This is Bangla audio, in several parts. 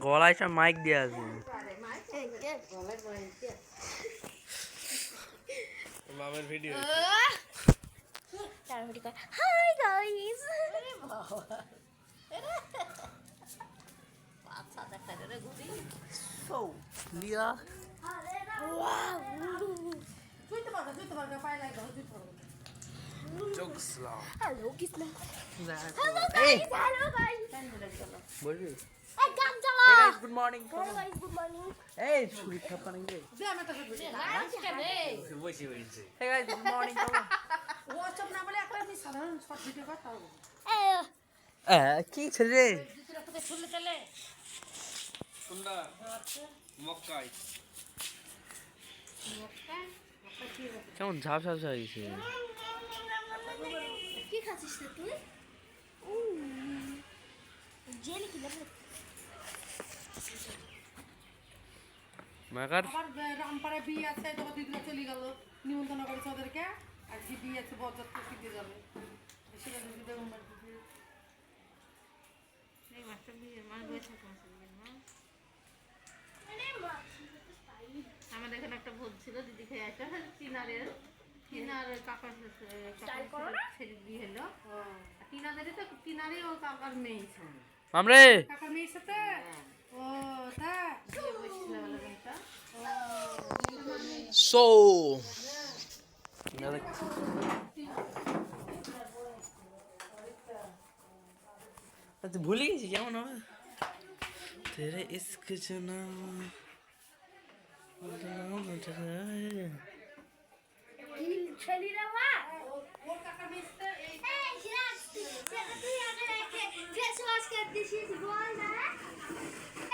গলায় সব মাইক দেওয়া আছে। মামের ভিডিও হাই গাইস আচ্ছা দেখা রে গুদি সো লিয়া জুইতে পারবে পায় লাগবে জুইতে পারবে জোকসলা হ্যালো কিসনা এই হ্যালো গাইস বলবি এই গান চালা hey guys good morning hello guys good morning এই শুই খাপা নাই রে দে আমি তো ভিডিও লাঞ্চ কেনে বসে বসে hey guys good morning WhatsApp না বলে একটা আমি সাধারণ শর্ট ভিডিও করতে পারবো কি ছেলে দুটো থেকে ছুলে চলে কোনটা মক্কাই কেমন ঝাপ ঝাপ হয়ে গেছে কি খাচ্ছিস তুই জেলি কি লাগবে মাগার আবার রামপাড়ায় বিয়ে আছে তখন দিদিরা চলে গেল নিমন্ত্রণ করেছে ওদেরকে আর কি বিয়ে আছে বরযাত্রী শিখতে যাবে সেটা যদি দেখুন এই মাস্টার বিয়ে মানে বসে আমাদের এখানে একটা ভোজ ছিল দিদি খেয়ে আসা টিনার কাকার ছেলে বিয়ে হলো টিনাদেরই তো টিনারই ও কাকার মেয়ে ছিল আমরে কাকার মেয়ের সাথে ও তা বসছিল বলে মেয়েটা সো তুই ভুলে গেছি কেমন হবে তেরে ইস্ক जना ছেলি রে বা ওর কাকার মেয়ের সাথে এই এই সিরাজ সেটা তুই আগে রেখে ফেস ওয়াশ করে দিছিস বল না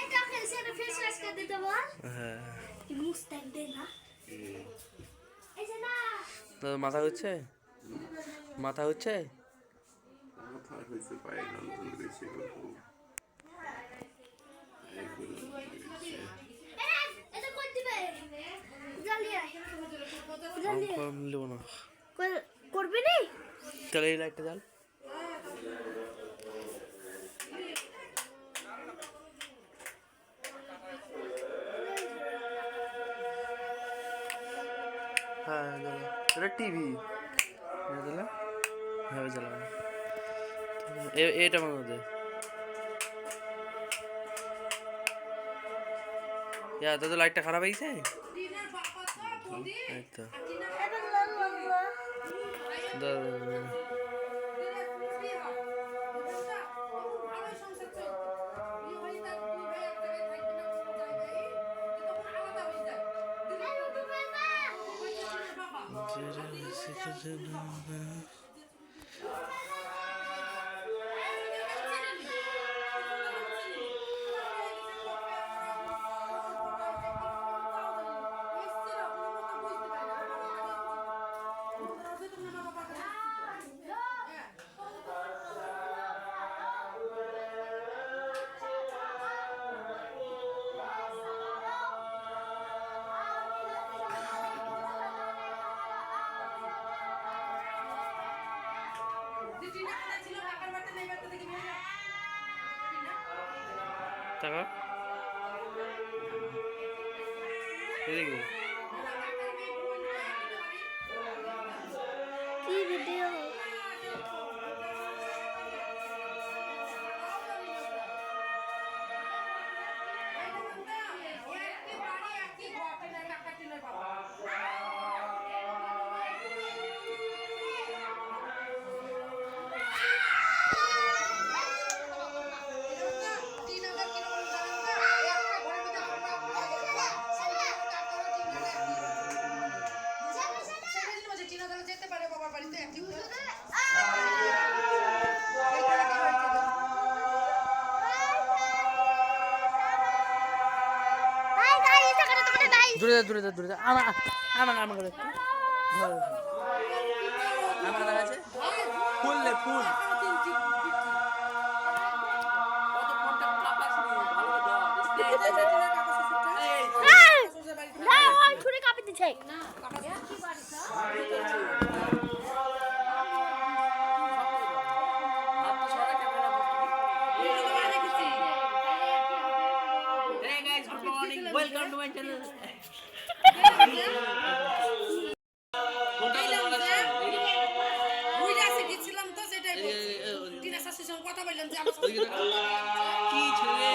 এটা সেটা ফেস ওয়াশ করে দিতে বল হ্যাঁ কি মুস্তাক দে না এই যে না তো মাথা হচ্ছে মাথা হচ্ছে মাথা হয়েছে পায়ে যন্ত্রণ বেশি করবো এটা কই দিবে জলদি আয় জলদি কম নেব না করবি নি তাহলে এই লাইটটা জ্বাল হ্যাঁ এটা টিভি হ্যাঁ জ্বালা এটা মনে তো লাইটটা খারাপ হয়ে গেছে টিনার বাবা তো বৌদি এই তো এটা লাল্লা টাকা এদিকে কি ভিডিও যেতে পারে বাবার বাড়িতে হাই গাইস এখানে তোমরা নাই দূরে যা আমার আমার কাছে আমার কাছে ফুল লে ফুল না ওই ছুরি কাপি দিছে না কি বাড়িটা ওয়েলকাম টু মাই চ্যানেল। গেছিলাম তো সেটাই টিনা শাশুর সঙ্গে কথা বললাম যে আমার কি ছেলে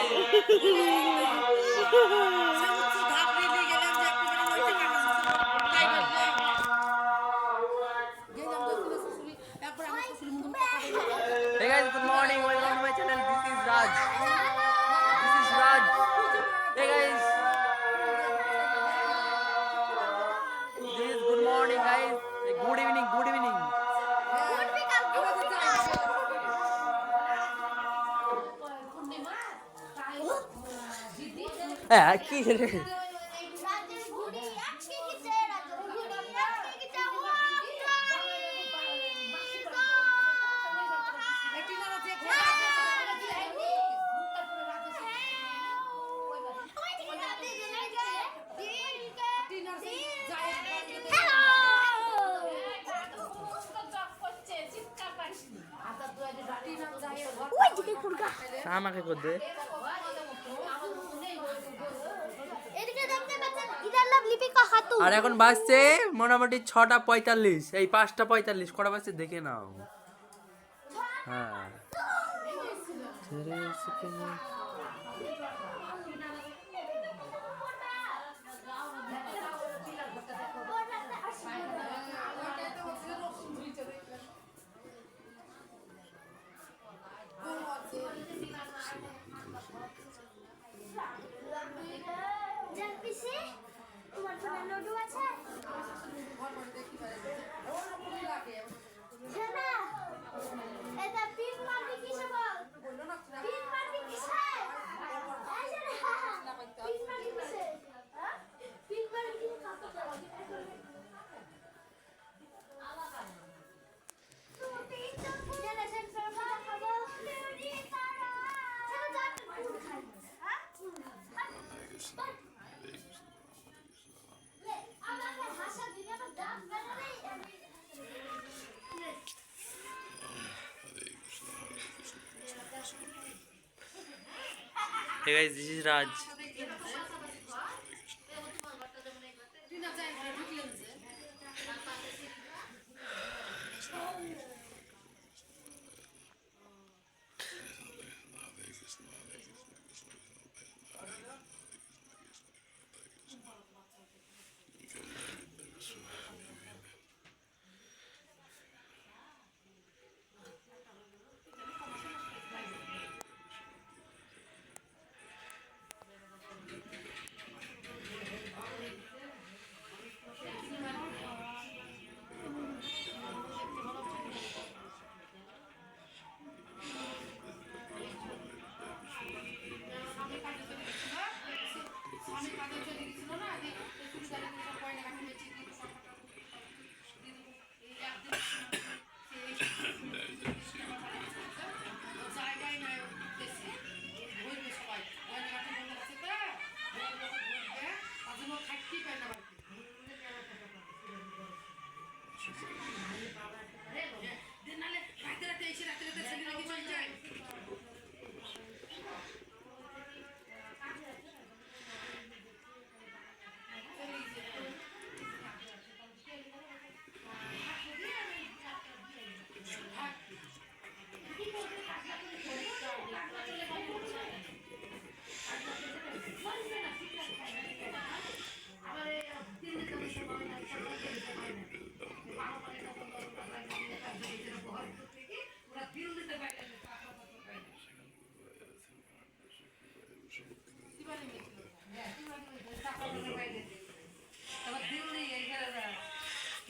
Hey guys, good morning. Welcome to my channel. This is Raj. This is Raj. Hey guys. This is good morning, guys. Good evening. Good evening. হ্যাঁ কি ছেলে রাজের বুড়ি আজকে কি চাই রাজের বুড়ি আজকে কি চাই আমাকে কর দে এদিকে দেখতে পাচ্ছেন ইদার নাম লিপিকা খাতুন আর এখন বাজছে মোটামুটি 6:45 এই 5:45 কটা বাজছে দেখে নাও হ্যাঁ জানপিসি তোমার ফোনে লডু আছে জানা এটা পিন মারবি কিসে বল পিন মারবি কিসে এই জানা পিন মারবি কিসে হ্যাঁ পিন মারবি কিসে কাকে Hey guys, this is Raj.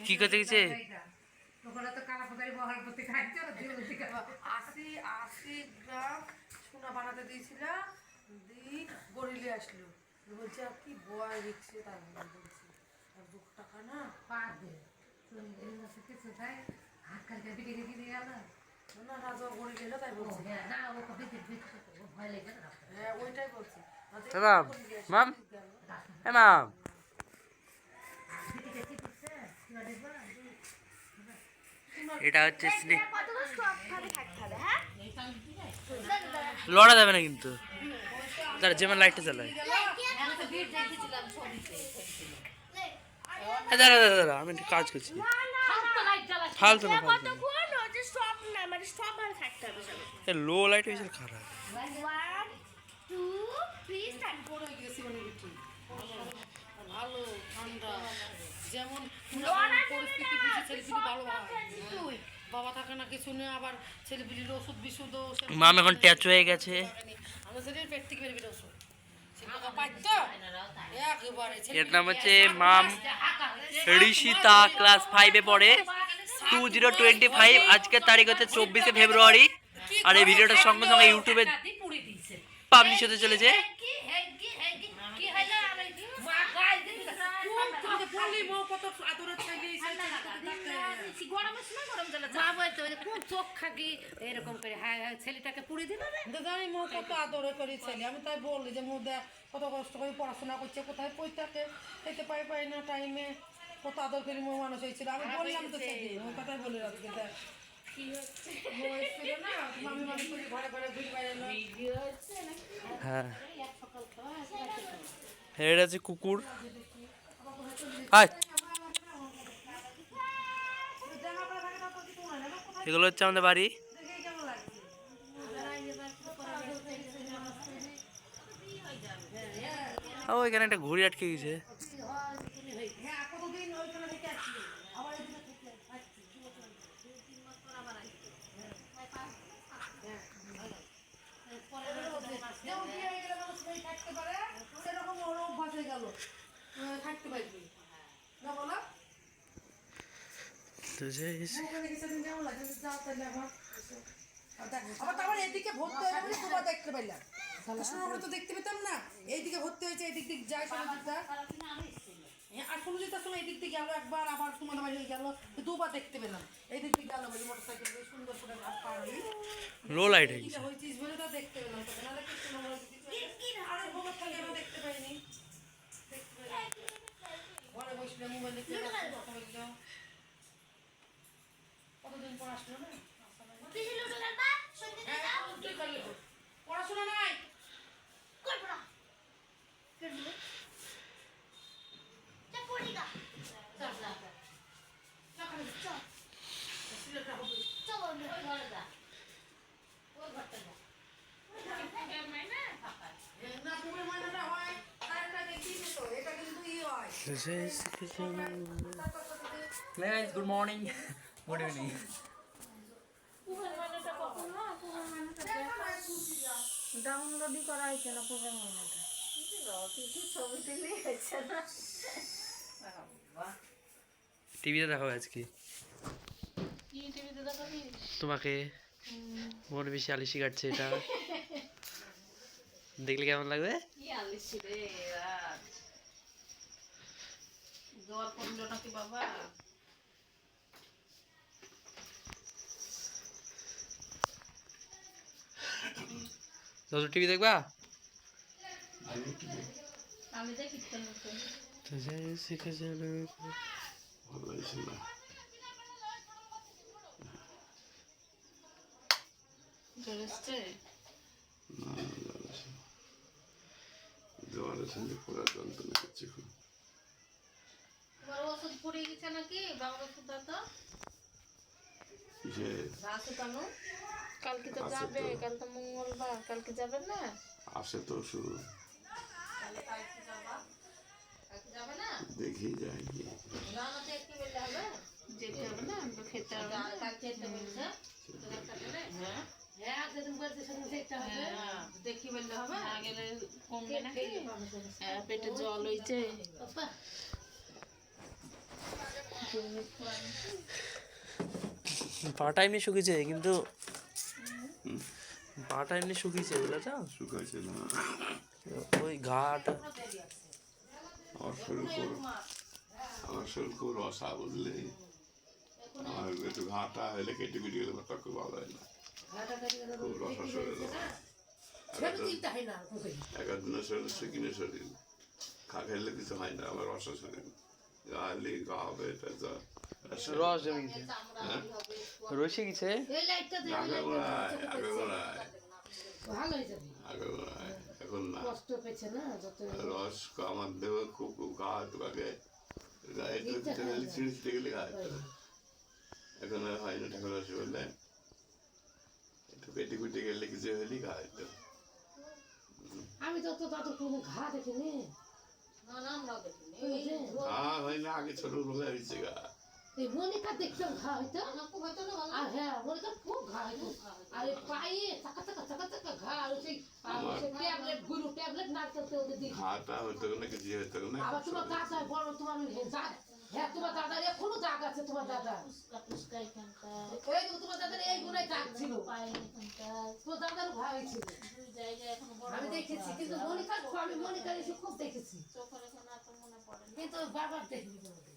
কি করতে গেছে লোকেরা তো কালা পতারি বহার প্রতি খাইছে আর দিল থেকে 80 গ্রাম সোনা বানাতে দিয়েছিল দি গড়িলে আসলো বলছে আর কি বয় রিক্সে তার বলছে আর 2 টাকা না পা দে তুমি কিছু তাই হাত কালকে বিকে দিয়ে গেল না রাজা গড়িলে এলো তাই বলছে না ও কবে দিতে ভয় লাগে না হ্যাঁ ওইটাই বলছে মাম মাম এ মাম এটা হচ্ছে লড়া যাবে না কিন্তু তার যেমন লাইটটা চালায় ভিড় দেখেছিলাম ছবিতে দাঁড়া দাঁড়া দাঁড়া, আমি একটু কাজ করছি। ফালতু না, ফালতু না। কতক্ষণ হচ্ছে স্টপ না মানে স্টপ আর থাকতে হবে সব লো লাইট হয়েছে খারাপ। 1 2 3 স্টার্ট বড় হয়ে গেছি মানে বিটি ভালো ঠান্ডা যেমন পরিস্থিতি বুঝে ছেলেপিলি ভালো হয় বাবা থাকে না কিছু নেই আবার ছেলেপিলির ওষুধ বিশুদ্ধ মাম এখন ট্যাচ হয়ে গেছে। আমার ছেলের পেট থেকে বেরোবে ওষুধ একেবারে এর নাম হচ্ছে মাম ঋষিতা, ক্লাস 5-এ পড়ে। 2025, আজকের তারিখ হচ্ছে 24শে ফেব্রুয়ারি। আর এই ভিডিওটার সঙ্গে সঙ্গে ইউটিউবে পাবলিশ হতে চলেছে। চোখ খাকি এরকম করে হ্যাঁ ছেলেটাকে পুড়ে দিল জানি মো কত আদরে করি ছেলে আমি তাই বললি যে মুদা কত কষ্ট করে পড়াশোনা করছে কোথায় পয়সাকে খেতে পাই না টাইমে কত আদর করি মো মানুষ হয়েছিল আমি বললাম তো সেদিন ওই কথাই বলে রাখি দেখ কি হচ্ছে না মামি মামি করে ঘরে ঘরে ঘুরে বেড়ানো হ্যাঁ, এটা হচ্ছে কুকুর। হাই, এগুলো হচ্ছে আমাদের বাড়ি। ও, এখানে একটা ঘুড়ি আটকে গেছে। থাকতে পারবি না বলো আবার এদিকে ভর্তি হয়ে গেলে তোমার দেখতে পাইলাম আমরা তো দেখতে পেতাম না এইদিকে ভর্তি হয়েছে এদিক দিক যায় সমুদ্রটা আর সমুদ্রটার সময় এদিক দিয়ে গেল একবার আবার তোমাদের বাড়ি গেল দুবার দেখতে পেলাম এইদিক দিয়ে গেল বলে মোটর সাইকেল সুন্দর করে পাড়ি লো লাইট হয়ে গেছে। হয়েছিস বলে তো দেখতে পেলাম তোকে নাহলে আর খবর থাকে আমি দেখতে পাইনি ঘরে বসলে মোবাইল দেখতে কথা বললো কতদিন পর আসলো না বেশি লুটো লাগবা শুনতে দাও পড়াশোনা নাই করব না করব তা পড়ি গা চলো না ওই ঘরটা যা না পুরো মাইনাটা হয় আরেকটা দেখি তো এটা কিন্তু ই হয় গুড মর্নিং, গুড ইভিনিং। ডাউনলোডই করা হয়েছে না প্রোগ্রাম মহিলাটা কিছু ছবি তুলেই হচ্ছে না টিভিতে দেখাবো আজকে তোমাকে। মন বেশি আলিশি কাটছে এটা, দেখলে কেমন লাগবে? জ্বর পড়লো নাকি বাবা দাদু টিভি দেখবা? আমি দেখি ভালো হয়েছে না জ্বরের সঙ্গে পড়া যন্ত্রণা করছে খুব। তোমার ওষুধ পড়ে গেছে নাকি বাবার ওষুধটা তো কিসে রাসু কেন কালকে তো আছে যাবে তো। কাল তো মঙ্গলবার কালকে যাবেন না আসে তো শুরু তাহলে কালকে যাবা কালকে যাবে না দেখি যাই কি জানাতে একটু বললে হবে যেতে হবে না আমরা খেতে হবে না কালকে একটা বলছে হ্যাঁ হ্যাঁ যেদিন বলছে সেদিন দেখতে হবে দেখি বললে হবে না গেলে কমবে নাকি পেটে জল হয়েছে পাটা এমনি শুকিয়েছে, কিন্তু পাটা এমনি শুকিয়েছে, বুঝেছো? শুকাইছে না ওই ঘাটা আমার শরীর খুব রসা বুঝলে আমার একটু ঘাটা হলে কেটে কেটে গেলে আমার খুব ভালো হয় না খুব রসা শরীর একদিনের শরীর সেদিনের শরীর খা খাইলে কিছু হয় না আমার রসা শরীর গালি গা হবে এটা যা রস জমে গেছে, রসে গেছে। আগে গোড়ায় আগে গোড়ায় ভালো হয়ে যাবে আগে গোড়ায় এখন না কষ্ট পেয়েছে না যত রস আমার দেহ খুব ঘা তোকে গায়ে ছিঁড়ে ছিঁড়ে গেলে ঘা হতো এখন আর হয় না ঠাকুর রস বললে একটু পেটে কুটে গেলে কিছু হলেই ঘা হতো আমি তো তাদের কোনো ঘা দেখিনি ওই যে হয় না আগে ছোট বেলা হয়েছে গা এই মনিকা দেখলাম ঘা হইতো আর হ্যাঁ মনিকা খুব ঘা হইতো আর এই পায়ে চাকা চাকা চাকা চাকা ঘা আর সেই ট্যাবলেট গুলো ট্যাবলেট না খেলতে ওদের দিই ঘাটা হতো না কিছু হতো না আবার তোমার দাদা বড় তোমার হ্যাঁ তোমার দাদার এখনো দাগ আছে তোমার দাদা এই তো তোমার দাদার এই গুণাই দাগ ছিল তোমার দাদার ঘা হয়েছিল আমি দেখেছি কিন্তু মনিকার আমি মনিকার এসে খুব দেখেছি কিন্তু বারবার দেখিনি তোমাদের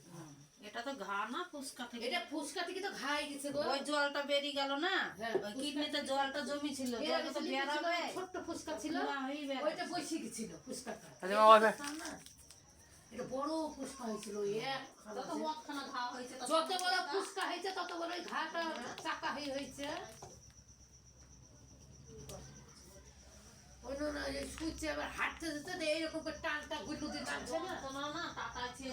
এটা তো ঘা না ফুসকা থেকে এটা ফুসকা থেকে তো ঘা হয়ে গেছে গো ওই জলটা বেরিয়ে গেল না হ্যাঁ, ওই কিডনিতে জলটা জমি ছিল জলটা তো বেরাবে ছোট্ট ফুসকা ছিল না, ওই বেরাবে। ওইটা বসে গেছিল ফুসকাটা আচ্ছা মা বলবে এটা বড় ফুসকা হয়েছিল এক যত মদখানা ঘা হয়েছে তত যত বড় ফুসকা হয়েছে তত বড় ওই ঘাটা চাকা হয়েছে ওই না এই সুইচে আবার হাঁটতে যেতে না এইরকম করে টানটা গুলো দিয়ে টানছে না যন্ত্রণা না টাটা আছে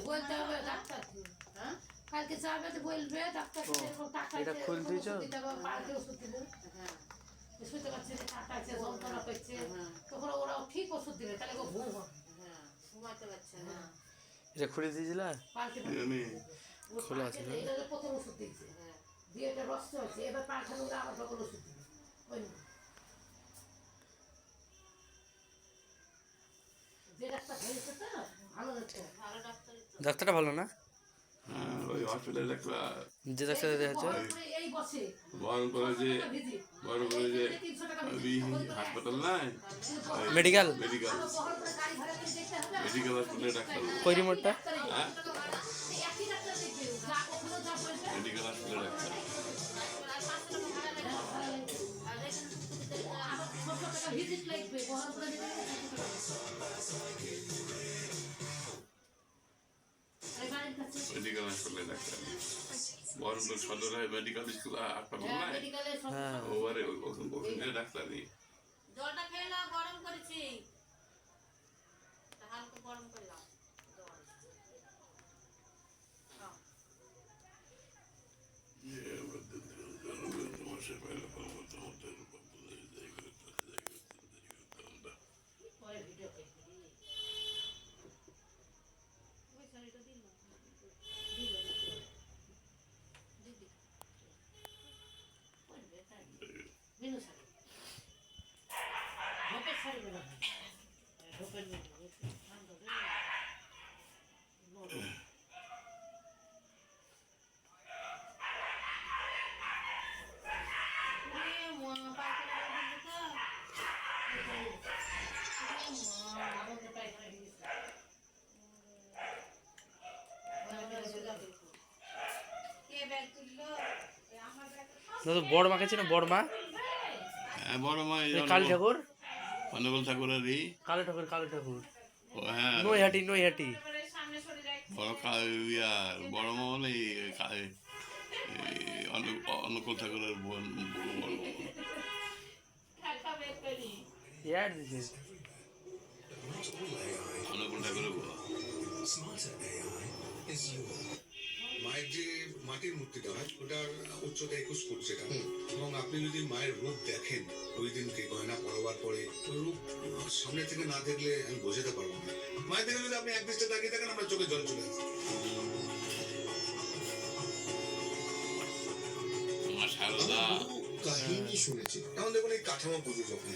বলতে হবে ডাক্তারকে হ্যাঁ কালকে যাবে তো বলবে ডাক্তার এরকম টাকা এটা খুল দিয়েছো? পাল্টে ওষুধ দিবে শুনতে পাচ্ছি যে টাকা আছে যন্ত্রণা করছে তখন ওরা ঠিক ওষুধ দিবে তাহলে ও ঘুম হবে ঘুমাতে পারছে না এটা খুলে দিয়েছিলা পাল্টে জানি খোলা ছিল। এটা হলো প্রথম ওষুধ দিচ্ছে দিয়ে এটা রক্ত হচ্ছে এবার পাল্টানো হলে আবার ডবল ওষুধ দিবে ওই না। যে ডাক্তার হয়েছে তো ভালো ডাক্তার ভালো ডাক্তার ডাক্তারটা ভালো না হ্যাঁ, ওই হসপিটালে একটা যে ডাক্তার দেখাচ্ছে এই বসে বরং করে যে ভিজিট বরং করে যে 300 টাকা ওই হাসপাতাল নাই মেডিকেল মেডিকেল বহন করে গাড়ি ভাড়া করে দেখতে হবে মেডিকেল হসপিটালে ডাক্তার কই রিমোটটা হ্যাঁ একই ডাক্তার দেখবে যা কখনো যা বলবে মেডিকেল হসপিটালে ডাক্তার আবার 600 টাকা ভিজিট লাগবে বহন করে দিতে হবে 600 টাকা এই বাড়ির কাছে মেডিকেল হসপিটালে ডাক্তার বহরমপুর সদর মেডিকেল স্কুল হাসপাতাল নাই মেডিকেলে সব হ্যাঁ ওবারে ওখানে ডাক্তার নেই জলটা খেয়ে নাও গরম করেছি হালকা গরম করলাম পরে ভিডিও করবে ওই শাড়িটা দিল করবে তাই বিনু শাড়ি ঢোপের শাড়ি বলা হয় ঢোপের বিনু ঠান্ডা দিন আমাদের পায়খানা দিয়েছে কে ব্যাগ তুললো আমার ব্যাগ দাদা বড় মা গেছে না বড় মা হ্যাঁ বড় মা কালী ঠাকুর অনবল ঠাকুরের কালী ঠাকুর কালী ঠাকুর ও হ্যাঁ নৈহাটি নৈহাটি সামনে সরে যাই বড় মা মানে অনুকূল ঠাকুরের বোন বড় বড় খাতা বের করি ইয়ার দিছে অনুকূল ঠাকুরের বোন মায়ের যে মাটির মূর্তিটা হয় ওটার উচ্চতা 21 ফুট সেটা এবং আপনি যদি মায়ের রূপ দেখেন ওই দিনকে গয়না পরবার পরে ওই রূপ সামনে থেকে না দেখলে আমি বোঝাতে পারবো না মায়ের থেকে যদি আপনি এক দৃষ্টি তাকিয়ে থাকেন আমার চোখে জল চলে আসে আমার সারদা কাহিনী শুনেছি এখন দেখুন এই কাঠামো পুজো যখন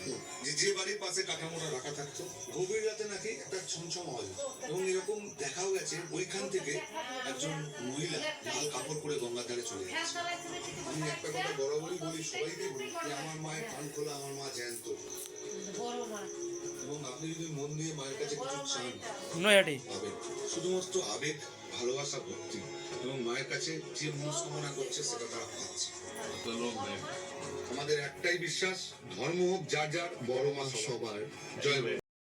যে বাড়ির পাশে কাঠামোটা রাখা থাকতো গভীর রাতে নাকি একটা ছমছম আওয়াজ হতো। এবং এরকম দেখাও গেছে ওইখান থেকে একজন মহিলা লাল কাপড় পরে গঙ্গার ধারে চলে গেছে আমি একটা কথা বরাবরই বলি সবাইকে বলি যে আমার মায়ের কান খোলা আমার মা জ্যান্ত বড় মা এবং আপনি যদি মন দিয়ে মায়ের কাছে কিছু চান নৈহাটি পাবেন শুধুমাত্র আবেগ ভালোবাসা ভক্তি এবং মায়ের কাছে যে মনস্কামনা করছে সেটা তারা পাচ্ছে কত লোক দেখ আমাদের একটাই বিশ্বাস ধর্ম হোক যার যার বড় মা সবার জয়